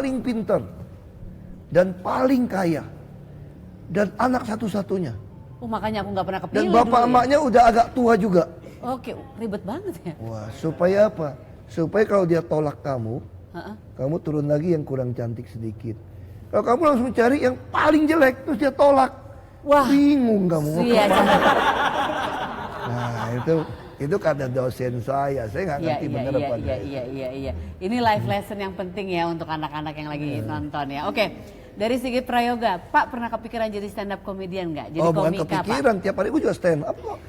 paling pintar dan paling kaya dan anak satu-satunya. Oh, makanya aku nggak pernah kepilih. Dan bapak emaknya udah agak tua juga. Oke, ribet banget ya. Wah, supaya apa? Supaya kalau dia tolak kamu, kamu turun lagi yang kurang cantik sedikit. Kalau kamu langsung cari yang paling jelek terus dia tolak. Wah, bingung kamu. Iya. Nah, itu kata dosen saya nggak ngerti bener apa. Iya. Ini life lesson yang penting ya untuk anak-anak yang lagi nonton ya. Oke, dari Sigit Prayoga, Pak pernah kepikiran jadi stand up comedian nggak? Jadi bukan komika, kepikiran, Pak? tiap hari gue juga stand up kok.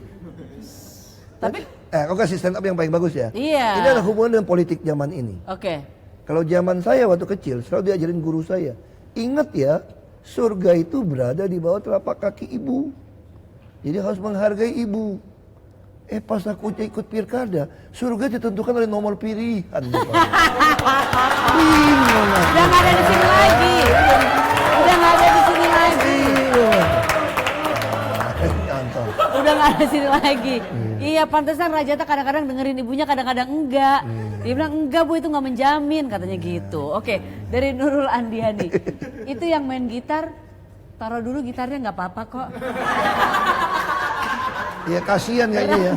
Tapi, kau kasih stand up yang paling bagus ya. Iya. Ini ada hubungan dengan politik zaman ini. Oke. Kalau zaman saya waktu kecil, selalu diajarin guru saya. Ingat ya, surga itu berada di bawah telapak kaki ibu. Jadi harus menghargai ibu. Pas aku ikut pilkada, surga ditentukan oleh nomor pilihan. Bingung. Udah nggak ada di sini lagi. Udah nggak ada di sini lagi. Udah nggak ada di sini lagi. Iya, pantesan Raja tak kadang-kadang dengerin ibunya, kadang-kadang enggak. Dia bilang enggak Bu, itu nggak menjamin katanya gitu. Oke, dari Nurul Andiani. Itu yang main gitar, taruh dulu gitarnya nggak apa-apa kok. Ya kasihan kayaknya ya.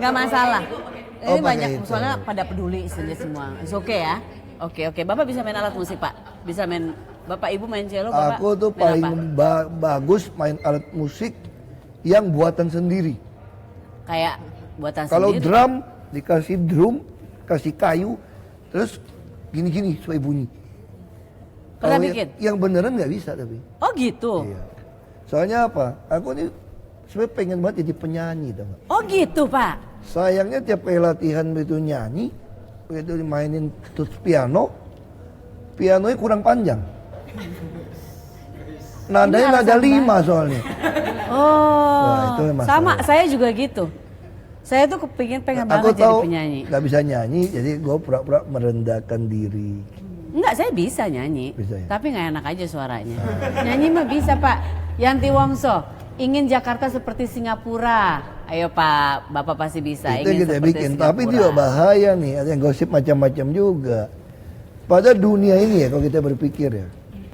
Nggak masalah. Ini banyak itu. soalnya pada peduli saja semua. It's okay ya. Oke. Bapak bisa main alat musik, Pak? Bisa main, Bapak Ibu main cello, Bapak? Aku tuh paling bagus main alat musik yang buatan sendiri. Kayak buatan Kalau sendiri? drum, dikasih drum, kasih kayu, terus gini-gini supaya bunyi. Pernah Kalau bikin? Yang beneran nggak bisa tapi. Oh gitu? Iya. Soalnya apa? Aku nih sebenarnya pengen banget jadi penyanyi, tau gak? Oh gitu, Pak? Sayangnya tiap kali latihan begitu nyanyi, begitu dimainin terus pianonya kurang panjang. Nadanya nada 5 soalnya. Oh, Wah, itu masalah. sama, saya juga gitu. Saya tuh pengen banget jadi penyanyi. Gak bisa nyanyi, jadi gue pura-pura merendahkan diri. Enggak, saya bisa nyanyi. Bisa ya? Tapi gak enak aja suaranya. Nyanyi mah bisa, Pak. Yanti Wongso, ingin Jakarta seperti Singapura. Ayo Pak, Bapak pasti bisa. Itu ingin kita seperti bikin, Singapura. tapi juga bahaya nih, ada yang gosip macam-macam juga. Pada dunia ini ya, kalau kita berpikir ya.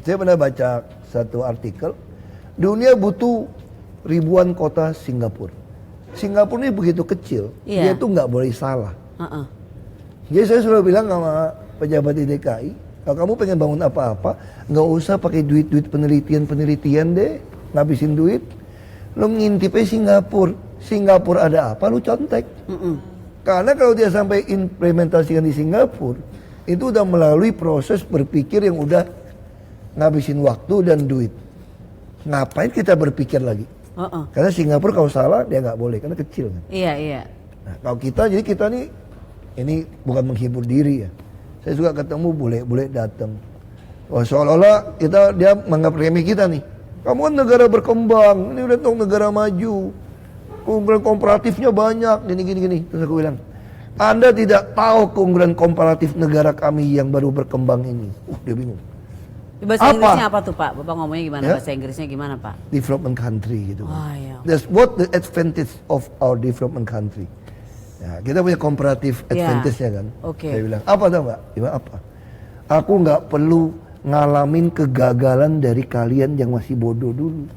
Saya pernah baca satu artikel, dunia butuh ribuan kota Singapura. Singapura ini begitu kecil, dia tuh nggak boleh salah. Jadi saya selalu bilang sama pejabat di DKI, kalau kamu pengen bangun apa-apa, nggak usah pakai duit-duit penelitian deh, ngabisin duit. Lo ngintipnya Singapura ada apa, lu contek. Karena kalau dia sampai implementasikan di Singapura, itu udah melalui proses berpikir yang udah ngabisin waktu dan duit. Ngapain kita berpikir lagi? Karena Singapura kalau salah dia nggak boleh, karena kecil kan. Iya. Nah, kalau kita, jadi kita nih, ini bukan menghibur diri ya. Saya suka ketemu bule-bule datang. Wah, seolah-olah dia menganggap remeh kita nih. Kamu kan negara berkembang, ini udah tahu negara maju. Keunggulan komparatifnya banyak, gini. Terus aku bilang, Anda tidak tahu keunggulan komparatif negara kami yang baru berkembang ini. Dia bingung. Bahasa Inggrisnya apa tuh Pak? Bapak ngomongnya gimana? Ya? Bahasa Inggrisnya gimana Pak? Development country gitu. Oh, iya. That's what the advantage of our development country. Ya, kita punya comparative advantage-nya kan. Saya bilang, apa tau Mbak? Gimana apa? Aku nggak perlu ngalamin kegagalan dari kalian yang masih bodoh dulu.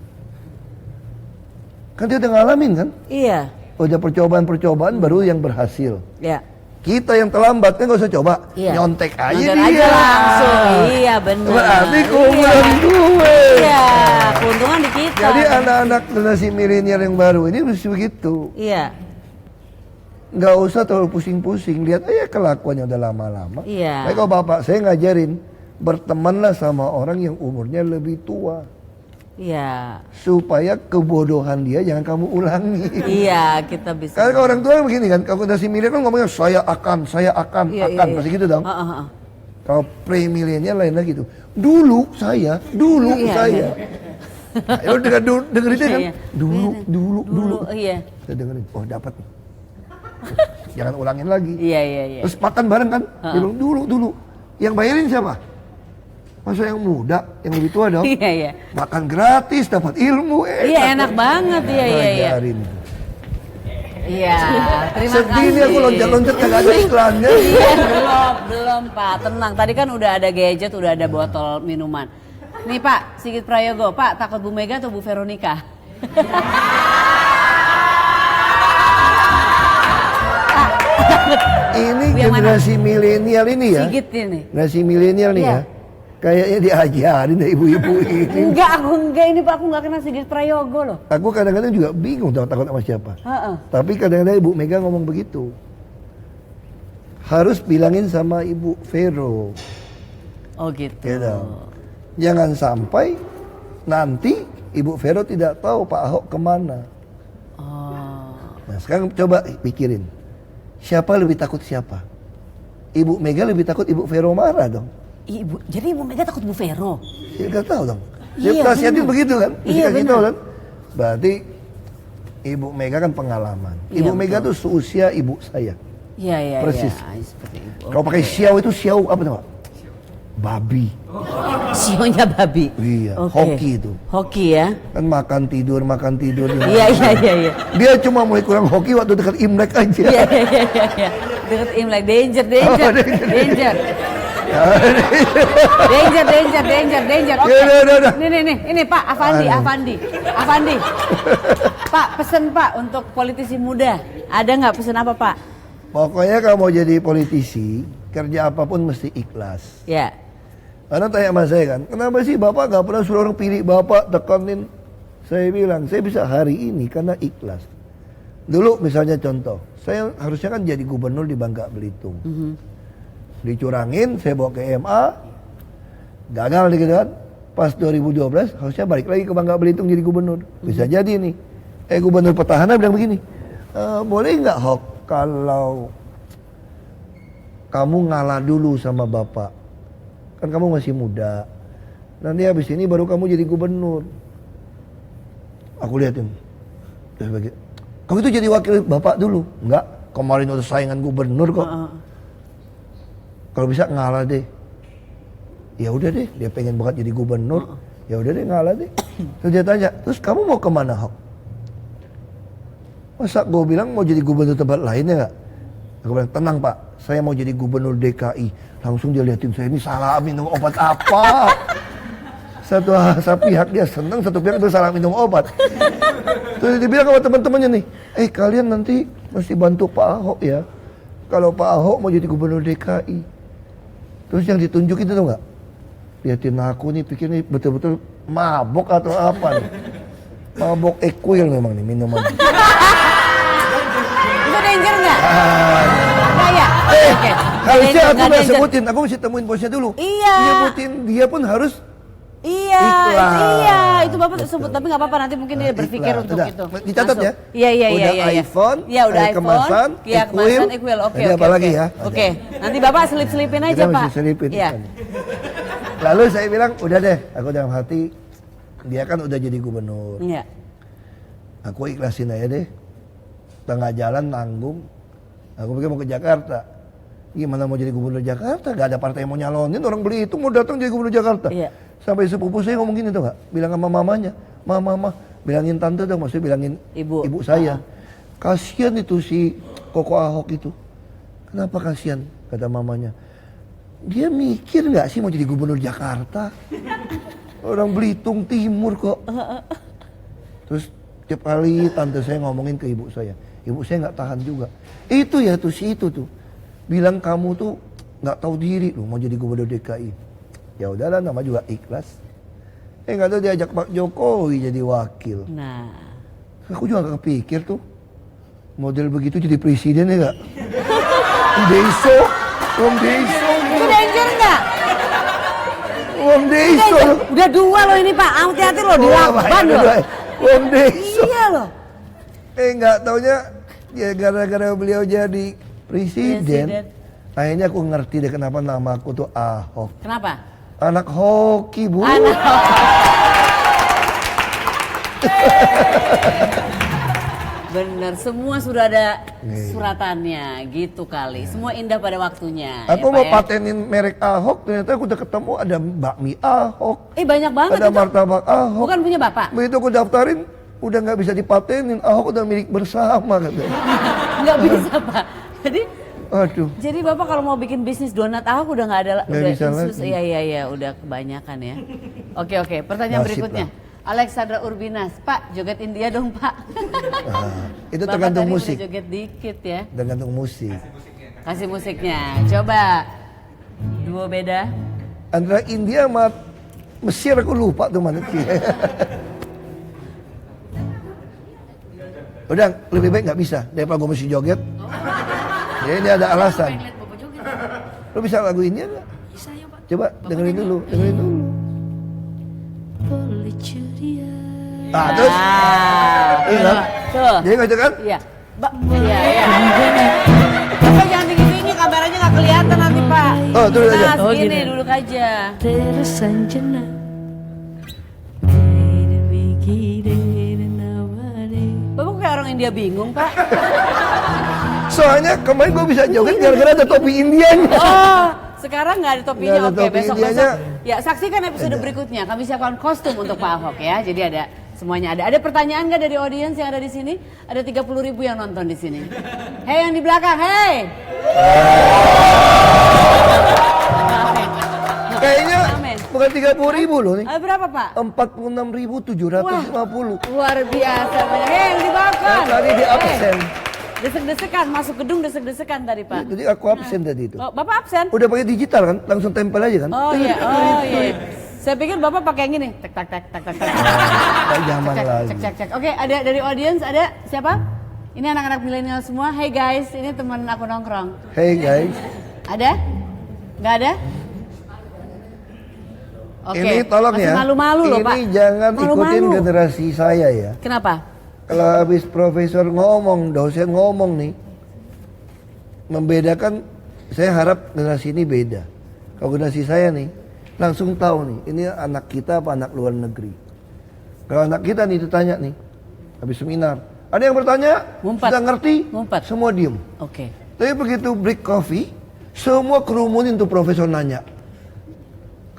Kan dia udah ngalamin kan? Iya. Udah percobaan-percobaan baru yang berhasil. Iya. Kita yang terlambat kan gak usah coba, nyontek aja aja langsung. Iya benar. Berarti keunggulan gue. Iya, keuntungan di kita. Jadi anak-anak generasi milenial yang baru ini mesti begitu. Iya. Gak usah terlalu pusing-pusing, lihat aja kelakuannya udah lama-lama. Iya. Tapi kalau bapak saya ngajarin, bertemanlah sama orang yang umurnya lebih tua. Iya. Supaya kebodohan dia jangan kamu ulangi. Iya, kita bisa. Karena orang tua begini kan, kalau generasi milenial kan ngomongnya saya akan, pasti gitu dong. Kalau pre-milenial lain lagi tuh. Dulu saya. Ayo dengerin itu kan. Dulu. Iya. Saya dengerin, oh dapat. Jangan ulangin lagi. Iya. Terus makan bareng kan. Dia bilang dulu. Yang bayarin siapa? Masa yang muda, yang lebih tua dong. Iya. Makan gratis, dapat ilmu. Iya, enak banget. Iya. Iya, terima Sedih kasih. nih aku loncat-loncat kagak ada iklannya. Iya, belum Pak, tenang. Tadi kan udah ada gadget, udah ada botol minuman. Nih Pak, Sigit Prayogo, Pak takut Bu Mega atau Bu Veronica? Ini Yang mana? generasi milenial ini ya. Sigit ini. Generasi milenial nih Iya. ya. Kayaknya diajarin deh ibu-ibu ini. Enggak ini Pak, aku nggak kenal Sigit Prayogo loh. Aku kadang-kadang juga bingung takut sama siapa. Heeh. Tapi kadang-kadang Ibu Mega ngomong begitu. Harus bilangin sama Ibu Vero. Oh gitu. Gitu. Jangan sampai nanti Ibu Vero tidak tahu Pak Ahok kemana. Oh. Nah sekarang coba pikirin. Siapa lebih takut siapa? Ibu Mega lebih takut Ibu Vero marah dong. Jadi Ibu Mega takut Bu Vero? Ya gak tahu dong. Iya, Dia nasihatin benar. begitu kan? Iya, Kasih benar. tahu kan? Berarti Ibu Mega kan pengalaman. Iya, Ibu Mega betul. tuh seusia ibu saya. Iya. Persis. Iya, seperti Ibu. Kalau pakai siau itu siau apa tuh? Babi. Sionya babi. Iya, Oke. hoki itu. Hoki ya. Kan makan tidur. Iya. Dia cuma mulai kurang hoki waktu dekat Imlek aja. Iya. Deket Imlek, danger. Danger. Danger. Oke. Ya, udah. Ini Pak Afandi. Pak, pesen Pak untuk politisi muda. Ada nggak pesen apa Pak? Pokoknya kalau mau jadi politisi, kerja apapun mesti ikhlas. Ya. Karena tanya sama saya kan, kenapa sih Bapak gak pernah suruh orang pilih Bapak tekanin? Saya bilang, saya bisa hari ini karena ikhlas. Dulu misalnya contoh, saya harusnya kan jadi gubernur di Bangka Belitung. Dicurangin, saya bawa ke MA, gagal gitu kan. Pas 2012 harusnya balik lagi ke Bangka Belitung jadi gubernur. Bisa jadi nih. Gubernur petahana bilang begini, boleh nggak Hok kalau kamu ngalah dulu sama Bapak? Kan kamu masih muda. Nanti habis ini baru kamu jadi gubernur. Aku liatin. Terus bagi, kamu itu jadi wakil Bapak dulu. Enggak, kemarin udah saingan gubernur kok. Kalau bisa ngalah deh. Ya udah deh, dia pengen banget jadi gubernur. Ya udah deh ngalah deh. Terus dia tanya, terus kamu mau kemana Hok? Masa gue bilang mau jadi gubernur tempat lainnya nggak? Aku bilang, tenang Pak, saya mau jadi gubernur DKI. Langsung dia liatin saya, ini salah minum obat apa? Satu pihak dia senang, satu pihak dia salah minum obat. Terus dia bilang sama teman-temannya nih, kalian nanti mesti bantu Pak Ahok ya. Kalau Pak Ahok mau jadi gubernur DKI. Terus yang ditunjuk itu tuh nggak? Liatin aku nih, pikir nih betul-betul mabok atau apa nih. Mabok Equil memang nih minuman. Itu danger nggak? Nggak ya? Oke. Harusnya aku Nggak nggak danger. sebutin, aku mesti temuin bosnya dulu. Iya. Nyebutin dia pun harus Iya, Ikhlas. itu Bapak sebut, tapi nggak apa-apa, nanti mungkin dia berpikir Ikhlas. untuk Udah, itu. dicatat Masuk. ya? Iya. Udah iPhone, Iya, udah iPhone. kemasan, Iya, kemasan, Equil. Equil. Oke, Ada oke. apa lagi ya? Oke, nanti Bapak selip-selipin aja, Kita Pak. mesti selipin. Iya. Lalu saya bilang, udah deh, aku dalam hati, dia kan udah jadi gubernur. Iya. Aku ikhlasin aja deh. Tengah jalan nanggung. Aku pikir mau ke Jakarta. Gimana mau jadi gubernur Jakarta? Gak ada partai yang mau nyalonin, orang Belitung mau datang jadi gubernur Jakarta. Iya. Sampai sepupu saya ngomong gini tuh gak? Bilang sama mamanya, mama, bilangin tante dong, maksudnya bilangin ibu saya. Kasian itu si Koko Ahok itu. Kenapa kasian? Kata mamanya. Dia mikir gak sih mau jadi gubernur Jakarta? Orang Belitung Timur kok. Terus tiap kali tante saya ngomongin ke ibu saya nggak tahan juga. Itu ya tuh si itu tuh bilang kamu tuh nggak tahu diri lu mau jadi gubernur DKI. Ya udahlah, nama juga ikhlas. Nggak tahu diajak Pak Jokowi jadi wakil. Nah. Aku juga nggak kepikir tuh model begitu jadi presiden ya nggak? Deso. Itu danger nggak? Om Deso. Udah dua loh ini Pak, hati-hati loh, dilakban loh. Om Deso. Iya loh. Nggak taunya ya gara-gara beliau jadi presiden. Akhirnya aku ngerti deh kenapa nama aku tuh Ahok. Kenapa? Anak hoki, Bu. Bener, semua sudah ada suratannya gitu kali. Semua indah pada waktunya. Aku ya, mau Pak, ya? patenin merek Ahok, ternyata aku udah ketemu ada bakmi Ahok. Banyak banget Ada itu. martabak Ahok. Bukan punya Bapak? Begitu aku daftarin, Udah nggak bisa dipatenin, Ahok udah milik bersama katanya. Nggak bisa Pak. Aduh. Jadi Bapak kalau mau bikin bisnis donat Ahok udah nggak ada, Nggak udah bisa lagi. Iya, udah kebanyakan ya. Oke, pertanyaan Nasib berikutnya. Alexandra Urbinas, Pak joget India dong Pak. Itu Bapak tergantung tadi musik. udah joget dikit ya. Tergantung musik. Kasih musiknya, coba. Duo beda. Antara India sama Mesir aku lupa tuh mana sih. Udah lebih baik nggak bisa daripada gue mesti joget. Jadi ini ada alasan. Lo bisa lagu India nggak? Bisa ya Pak. Coba dengerin dulu. Terus? Iya. Tuh. Jadi nggak kan? Iya. Iya. Bapak jangan tinggi-tinggi, kameranya nggak kelihatan nanti Pak. Oh, terus aja. Nah, segini duduk aja. Bapak kayak orang India bingung Pak. Soalnya kemarin gue bisa joget gara-gara ada topi Indianya. Oh, sekarang nggak ada topinya. Nggak ada Oke, topi besok-besok. Indianya. Ya, saksikan episode berikutnya. Kami siapkan kostum untuk Pak Ahok ya. Jadi ada semuanya ada. Ada pertanyaan nggak dari audiens yang ada di sini? Ada 30.000 yang nonton di sini. Hei yang di belakang, hei. Kayaknya Amin. bukan 30.000 loh nih. Berapa Pak? 46.750. Luar biasa banyak. Hei yang di belakang. Tadi di absen. Desek-desekan, masuk gedung desek-desekan tadi Pak. Jadi aku absen tadi itu. Oh, Bapak absen? Udah pakai digital kan? Langsung tempel aja kan? Oh iya. Saya pikir Bapak pakai yang gini. Tek tak. Kayak zaman lalu. Cek. Oke, ada dari audiens ada siapa? Ini anak-anak milenial semua. Hey guys, ini teman aku nongkrong. Hey guys. Ada? Nggak ada? Oke. Ini tolong masih ya. malu-malu loh Pak. Ini jangan Malu-malu. ikutin generasi saya ya. Kenapa? Kalau habis profesor ngomong, dosen ngomong nih, membedakan, saya harap generasi ini beda. Kalau generasi saya nih, langsung tahu nih, ini anak kita apa anak luar negeri. Kalau anak kita nih ditanya nih, habis seminar, ada yang bertanya, Ngumpat. sudah ngerti, Ngumpat. semua diem. Oke. Tapi begitu break coffee, semua kerumunin tuh profesor nanya.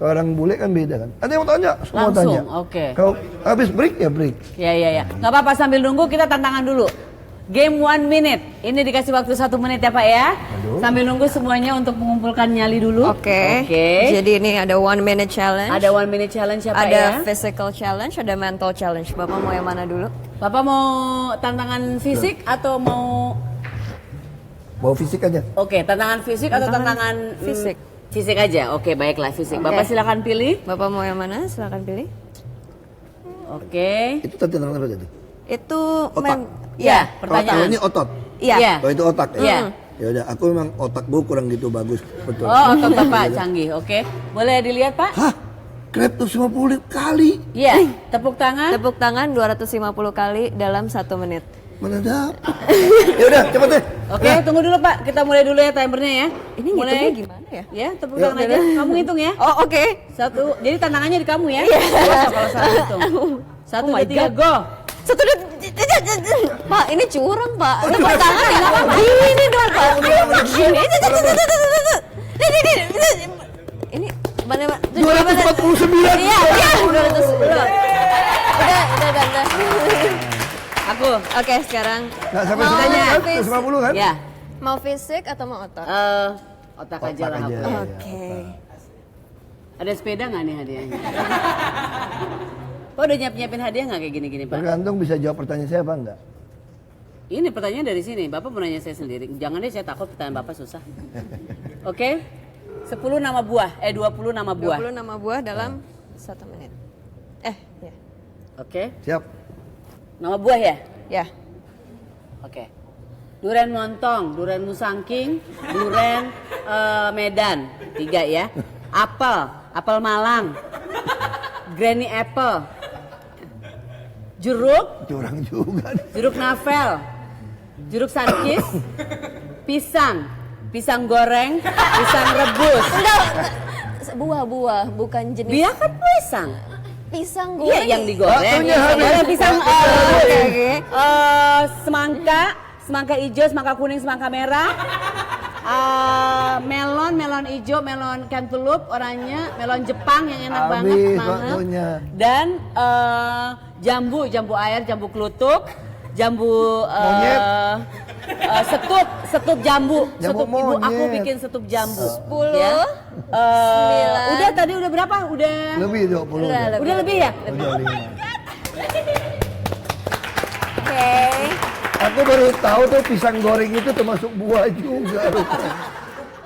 Kalau orang bule kan beda kan. Ada yang mau tanya, semua Langsung, tanya. oke. Kalau habis break ya break. Ya. Nggak apa-apa sambil nunggu kita tantangan dulu. Game 1 minute. Ini dikasih waktu 1 menit ya Pak ya. Aduh. Sambil nunggu semuanya untuk mengumpulkan nyali dulu. Oke. Oke. Jadi ini ada 1 minute challenge. Ada 1 minute challenge ya Pak Ada ya. physical challenge, ada mental challenge. Bapak mau yang mana dulu? Bapak mau tantangan fisik atau mau Bawa fisik aja. Oke, tantangan fisik atau tantangan fisik? Fisik aja. Oke, baiklah fisik. Bapak silakan pilih. Bapak mau yang mana? Silakan pilih. Oke. Itu tantangan apa tadi? Itu Otak. Ya, Kalau pertanyaan. ini otot. Iya. Iya. Oh itu otak ya? Iya. Ya udah, aku memang otak gue kurang gitu bagus, betul. Oh, otot Bapak canggih. Oke. Boleh dilihat, Pak? Hah? Krep tuh 50 kali? Iya. Tepuk tangan. Tepuk tangan 250 kali dalam 1 menit. Mana dapet? Ya udah, cepet deh. Oke, tunggu dulu Pak. Kita mulai dulu ya timernya ya. Ini mulai. ngitungnya gimana ya? Ya, tepuk tangan aja. Kamu hitung ya. Oh oke. 1. Jadi tantangannya di kamu ya. Kalau salah hitung. 1, Oh my 2, 3, God. go. Satu dua, Pak, ini curang Pak. Tepuk tangan ya nggak apa-apa. Gini dong Pak. Gini. Ini mana Pak? 249. Iya. 200. Udah. Aku. Oke, sekarang Nggak sampai mau 50 kan? fisik. 150 kan? Ya. Mau fisik atau mau otot? Otak aja lah. aja. aku. Oke. Ada sepeda nggak nih hadiahnya? Pak udah nyiapin hadiah nggak kayak gini-gini Pak? Tergantung bisa jawab pertanyaan saya apa enggak. Ini pertanyaan dari sini. Bapak mau nanya saya sendiri. Jangan deh saya takut pertanyaan Bapak susah. Oke. 10 nama buah. 20 nama buah. 20 nama buah dalam 1 menit. Ya. Oke. Siap. Nama buah ya? Ya. Oke. Duren montong, duren musangking, duren Medan. 3 ya. Apel Malang. Granny apple. Jeruk, Curang juga nih. jeruk navel. Jeruk sarkis. Pisang goreng, pisang rebus. Enggak. Buah-buah, bukan jenis Dia kan pisang. pisang Iya goreng. yang digoreng. Waktunya habis. Goreng pisang Oke. semangka hijau, semangka kuning, semangka merah. Melon hijau, melon cantaloupe, oranye, melon Jepang yang enak banget, Habis mahal. waktunya. Dan jambu air, jambu kelutuk, jambu Monyet. setup jambu. Jambu Setup ibu aku monyet. bikin setup jambu. 10, Ya. 9. Udah tadi udah berapa? Udah Lebih 20. Udah lebih ya? Udah 5. Oke. Aku baru tahu tuh pisang goreng itu termasuk buah juga.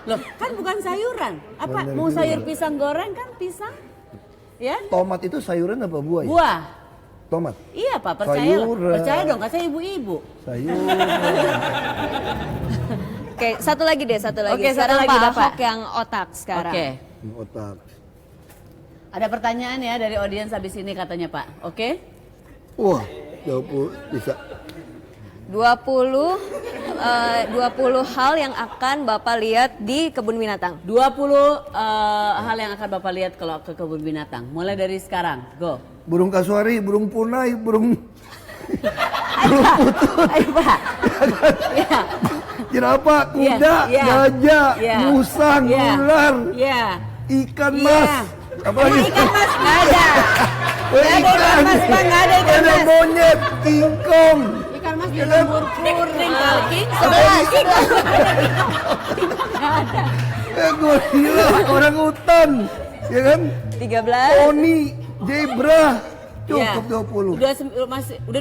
Loh, kan bukan sayuran. Apa Bener mau juga. sayur pisang goreng kan pisang? Ya? Tomat itu sayuran apa buah ya? Buah. Tomat. Iya Pak, percaya. Sayuran. Percaya dong, kan saya ibu-ibu. Sayuran. Oke, satu lagi deh, satu lagi. Oke, satu Sekarang lagi, Pak Bapak. Ahok yang otak sekarang. Oke. Otak. Ada pertanyaan ya dari audiens habis ini katanya Pak. Oke? Wah, 20 bisa. 20 hal yang akan Bapak lihat di kebun binatang. 20 hal yang akan Bapak lihat kalau ke kebun binatang. Mulai dari sekarang. Go. Burung kasuari, burung punai, burung Ayo Pak. Ya. jerapah, kuda, Iya, iya, gajah, iya, musang, iya, ular, Iya. ikan Iya. mas. Apa lagi? Ikan mas nggak ada. Oh, Nggak ada ikan mas, Pak. Nggak ada ikan Ada mas. monyet, kingkong. Ikan mas di lumpur kuring kali. 11, Gorila, orang hutan, ya kan? 13, Poni, zebra, Iya. cukup 20. Udah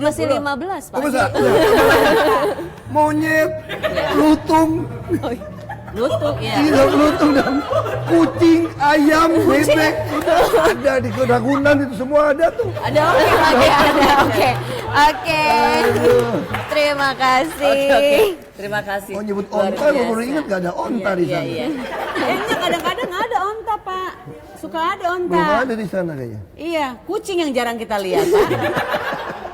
masih 20. 15 Pak. Apa sih? Monyet, lutung, Lutung ya. lutung dan kucing, ayam, bebek, ada di Ragunan itu semua ada tuh. Ada Oke, ada. Oke. Terima kasih. Oke. Terima kasih. Oh nyebut Luar onta, gue baru biasa. ingat gak ada onta di sana. Iya. Kayaknya kadang-kadang ada onta Pak. Suka ada onta. Belum ada di sana kayaknya. Iya, kucing yang jarang kita lihat Pak.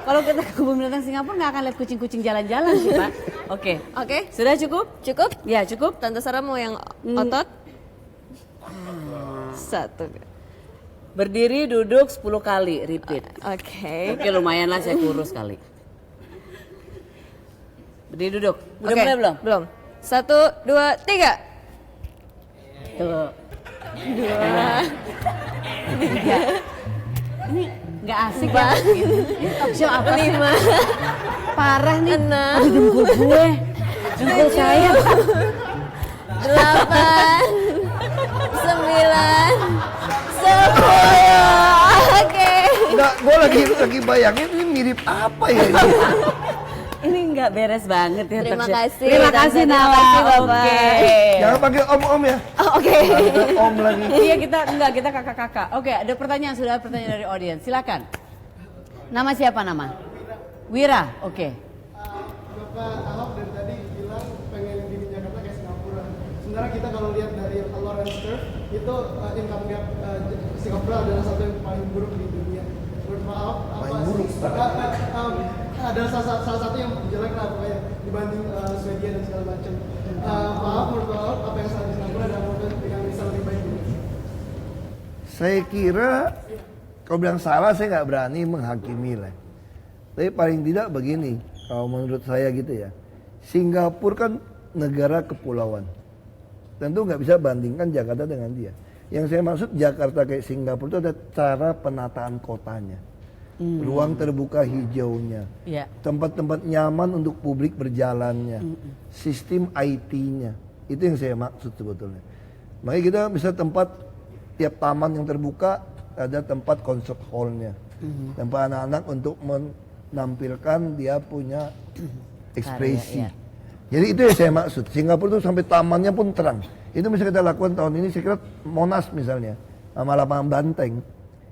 Kalau kita ke kebun binatang Singapura nggak akan lihat kucing-kucing jalan-jalan sih Pak. Oke. Oke. Sudah cukup? Cukup? Ya cukup. Tante Sarah mau yang otot? Satu. Berdiri duduk 10 kali, repeat. Oke. Oke lumayan lah saya kurus kali. Berdiri duduk. Udah Oke, mulai belum? Belum. 1, 2, 3. Tuh. 2, Ini nggak asik ya. Ini talk show apa sih? 5, Parah nih. 6, Aduh dengkul gue. Dengkul saya. 8, 9, 10. Oke. Enggak, gue lagi bayangin ini mirip apa ya ini? Ini nggak beres banget ya. Terima talk show. kasih, Terima Tante. kasih Terima Nala. kasih, Bapak. Oke. Jangan panggil om-om ya. Oh, oke. Panggil om lagi. Iya kita kakak-kakak. Oke, ada pertanyaan sudah ada pertanyaan dari audiens. Silakan. Nama siapa nama? Wira. Oke. Bapak Ahok dari tadi bilang pengen bikin Jakarta kayak Singapura. Sementara kita kalau lihat dari Lawrence Curve itu income gap Singapura adalah satu yang paling buruk di dunia. Menurut Pak Ahok apa Paling buruk, adalah salah satu yang jelek lah pokoknya dibanding Swedia dan segala macam. Pak Ahok menurut Pak Ahok apa yang salah di Singapura dan apa yang bisa lebih baik gitu. Saya kira kalau bilang salah saya nggak berani menghakimi lah. Tapi paling tidak begini, kalau menurut saya gitu ya. Singapura kan negara kepulauan. Tentu nggak bisa bandingkan Jakarta dengan dia. Yang saya maksud Jakarta kayak Singapura itu ada cara penataan kotanya. Ruang terbuka hijaunya. Iya. Tempat-tempat nyaman untuk publik berjalannya. Sistem IT-nya. Itu yang saya maksud sebetulnya. Makanya kita bisa tempat tiap taman yang terbuka ada tempat concert hall-nya. Tempat anak-anak untuk menampilkan dia punya ekspresi. Karya, Jadi itu yang saya maksud. Singapura itu sampai tamannya pun terang. Itu bisa kita lakukan tahun ini. Saya kira Monas misalnya, sama lapangan Banteng,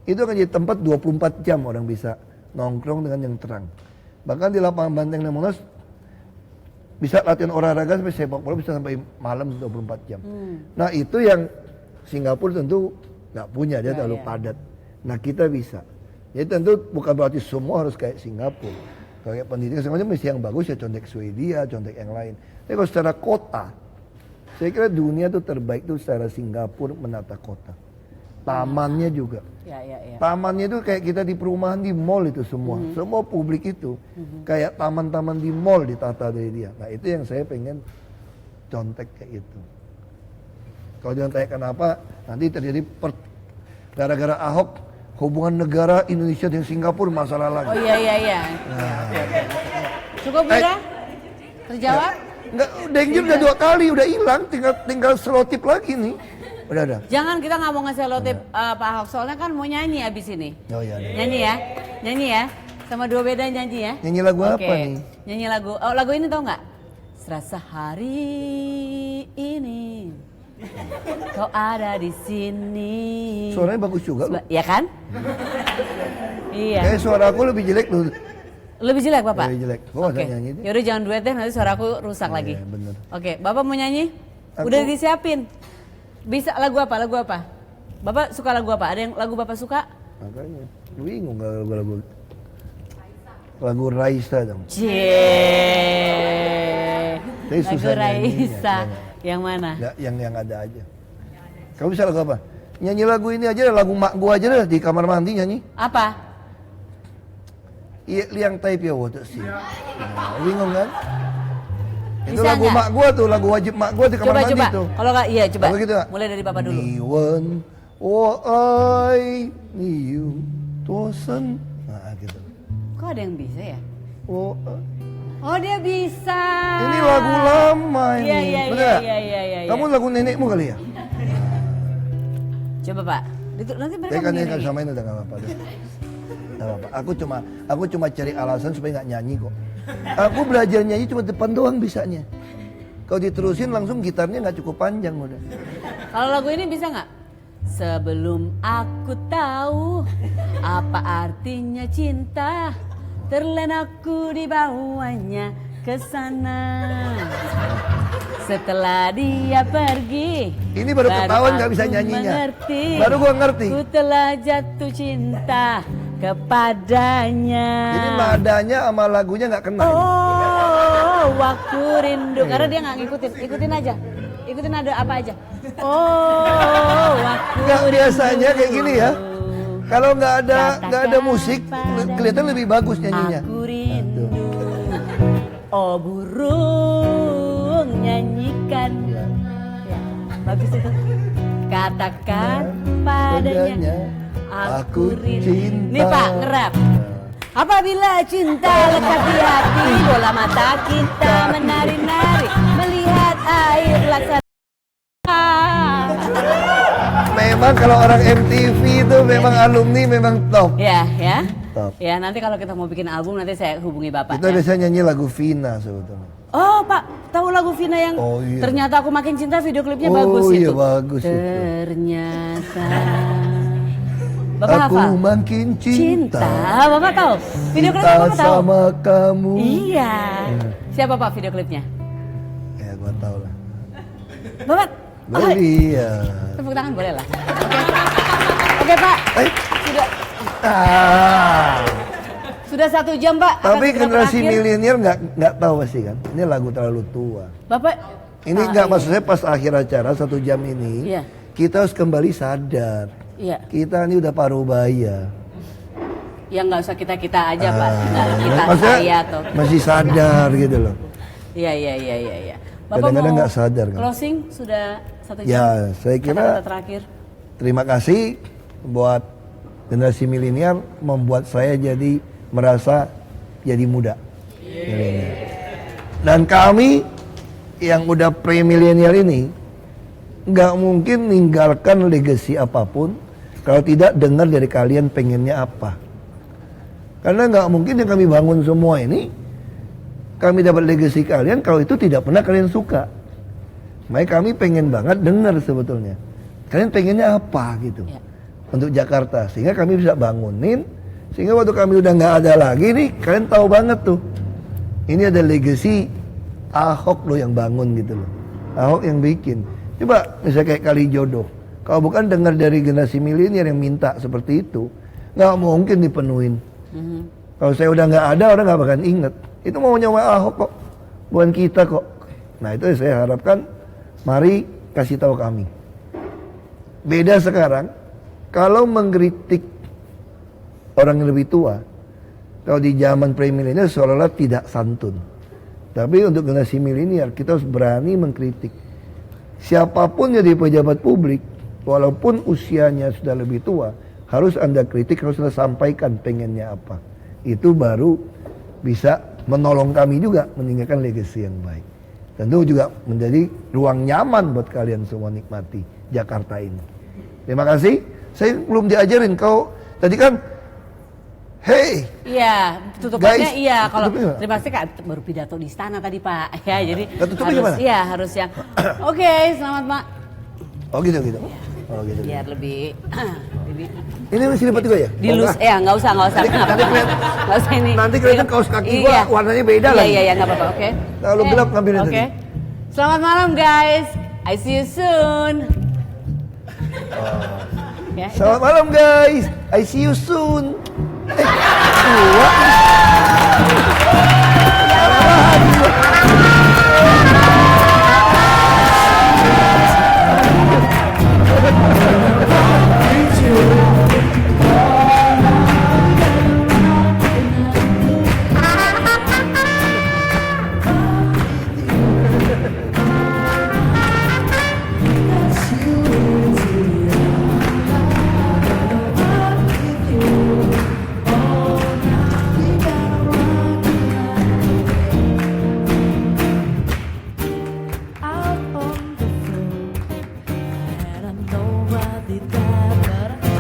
itu akan jadi tempat 24 jam orang bisa nongkrong dengan yang terang. Bahkan di lapangan Banteng dan Monas bisa latihan olahraga sampai sepak bola bisa sampai malam 24 jam. Nah itu yang Singapura tentu nggak punya, dia terlalu padat. Nah kita bisa. Jadi tentu bukan berarti semua harus kayak Singapura. Kalau kayak pendidikan semuanya mesti yang bagus ya, contek Swedia, contek yang lain. Tapi kalau secara kota, saya kira dunia tuh terbaik tuh secara Singapura menata kota. Tamannya juga. Ya. Tamannya itu kayak kita di perumahan di mall itu semua. Semua publik itu kayak taman-taman di mall ditata dari dia. Nah itu yang saya pengen contek kayak itu. Kalau jangan tanya kenapa nanti terjadi gara-gara Ahok hubungan negara Indonesia dengan Singapura masalah Oh lagi. iya. Cukup udah? Terjawab? Enggak, danger udah 2 kali, udah hilang, tinggal selotip lagi nih. Udah. Jangan, kita nggak mau ngasih lotip Pak Ahok, soalnya kan mau nyanyi abis ini. Oh iya. Nyanyi ya. Sama Dua Beda nyanyi ya. Nyanyi lagu Oke. apa nih? Nyanyi lagu ini tau nggak? Serasa hari ini kau ada di sini. Suaranya bagus juga loh. Ya kan? Iya. Kayak suara aku lebih jelek loh. Lebih jelek Bapak? Lebih jelek. Gua nggak Oke. nyanyi deh. Yaudah jangan duet deh, nanti suaraku rusak lagi. Iya, bener. Oke, Bapak mau nyanyi? Aku- Udah disiapin. Bisa lagu apa? Bapak suka lagu apa? Ada yang lagu Bapak suka? Makanya, bingung kalau lagu Raisa dong. Tapi Lagu susah nyanyinya, Raisa. banyak. Yang mana? Nggak, yang ada aja. Kamu bisa lagu apa? Nyanyi lagu ini aja, lagu mak gua aja deh di kamar mandi nyanyi. Apa? Iya, liang tai pia woto sih. Nah, bingung kan? Itu Bisa lagu nggak? mak gua tuh, lagu wajib mak gua di kamar mandi Coba. tuh. Kalau nggak, iya coba. Lagu gitu nggak? Mulai dari Bapak dulu. Niwan, ai, niu, tosen. Nah, gitu. Kok ada yang bisa ya? Oh, Oh dia bisa. ini lagu lama ini. Iya. Bener nggak? Iya. Kamu lagu nenekmu kali ya? Coba Pak. Nanti mereka Ya kan mengiringi. sama ini udah nggak apa-apa deh. Nggak apa-apa. Aku cuma cari alasan supaya nggak nyanyi kok. Aku belajar nyanyi cuma depan doang bisanya. Kalau diterusin langsung gitarnya nggak cukup panjang udah. Kalau lagu ini bisa nggak? Sebelum aku tahu apa artinya cinta, terlena aku dibawanya ke sana. Setelah dia pergi, Ini baru ketahuan nggak bisa aku nyanyinya. mengerti. Baru gua ngerti. Ku telah jatuh cinta kepadanya. Jadi nadanya sama lagunya nggak kena. Oh, aku rindu. Karena dia nggak ngikutin. Ikutin aja. Ikutin ada apa aja. Oh, aku Nggak rindu. biasanya kayak gini ya. Kalau nggak ada musik, kelihatan lebih bagus nyanyinya. Aku rindu. Oh burung nyanyikan. Ya, bagus itu. Katakan padanya. Aku rindu. cinta. Nih Pak, ngerap. Apabila cinta lekat di hati, bola mata kita menari-nari, melihat air laksana. Memang kalau orang MTV itu memang alumni memang top. Ya. Top. Ya, nanti kalau kita mau bikin album nanti saya hubungi Bapak. Kita ya. biasanya nyanyi lagu Vina sebetulnya. Oh Pak, tahu lagu Vina yang Oh, iya. ternyata aku makin cinta, video klipnya Oh, bagus iya, itu. bagus itu. Ternyata. Bapak Aku hafal? makin cinta. Bapak tahu? Video klipnya Cinta Bapak tahu? sama kamu. Iya. Siapa Pak video klipnya? Ya gua tahu lah. Bapak. Iya. Tepuk tangan boleh lah. Oke Pak. Eh. Sudah 1 jam Pak. akan Tapi segera generasi berakhir. milenial nggak tahu pasti kan. Ini lagu terlalu tua. Bapak. Ini nggak maksud saya pas akhir acara 1 jam ini. Iya. Kita harus kembali sadar. Iya. Kita ini udah paruh baya. Ya nggak usah kita aja Pak. Nggak kita Maksudnya saya atau. masih sadar gitu loh. Iya. Bapak Kadang-kadang mau nggak sadar kan. closing sudah 1 jam. Ya, saya kira Kata-kata terakhir. terima kasih buat generasi milenial membuat saya jadi merasa jadi muda. Milenial. Dan kami yang udah pre-milenial ini nggak mungkin ninggalkan legacy apapun kalau tidak dengar dari kalian pengennya apa. Karena nggak mungkin yang kami bangun semua ini kami dapat legacy kalian kalau itu tidak pernah kalian suka. Makanya kami pengen banget dengar sebetulnya. Kalian pengennya apa gitu Ya. untuk Jakarta. Sehingga kami bisa bangunin. Sehingga waktu kami udah nggak ada lagi nih, kalian tahu banget tuh. Ini ada legacy Ahok loh yang bangun gitu loh. Ahok yang bikin. Coba misalnya kayak Kali Jodoh. Kalau bukan dengar dari generasi milenial yang minta seperti itu, nggak mungkin dipenuhin. Kalau saya udah nggak ada, orang nggak bakalan inget. Itu mau nyawa Ahok kok, bukan kita kok. Nah itu saya harapkan, mari kasih tahu kami. Beda sekarang, kalau mengkritik orang yang lebih tua, kalau di zaman pre-milenial seolah-olah tidak santun. Tapi untuk generasi milenial kita harus berani mengkritik. Siapapun jadi pejabat publik, walaupun usianya sudah lebih tua, Harus Anda kritik, harus Anda sampaikan pengennya apa. Itu baru bisa menolong kami juga meninggalkan legacy yang baik. Tentu juga menjadi ruang nyaman buat kalian semua nikmati Jakarta ini. Terima kasih. Saya belum diajarin kau tadi kan, hey. Iya, tutupannya Guys, iya. Kalau tutupnya gimana? terima kasih Kak, baru pidato di istana tadi Pak. Ya, jadi tutupnya harus gimana? iya harus yang oke, selamat Pak. Oh gitu. Oh gitu. Biar lebih lebih Ini masih lipat juga ya? dilus. Oh, enggak. Nggak usah. Nggak usah ini. Nanti kelihatan kaos kaki gua warnanya beda lagi. Iya, nggak apa-apa, oke. Kalau gelap ngambilin Oke. tadi. Selamat malam guys. I see you soon. Ya, itu. Selamat malam guys, I see you soon. Dua. Out on the floor, and I nobody there but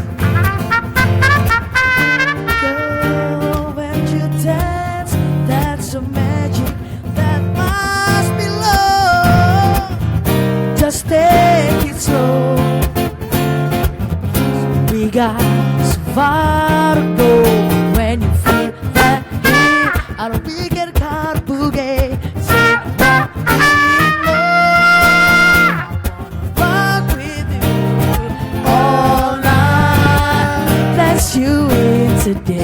girl, when you dance, that's a magic that must be love. Just take it slow. We got so far to go. When you feel that heat, I don't be get caught boogie. Say what we know. Rock with you all night. That's you in today.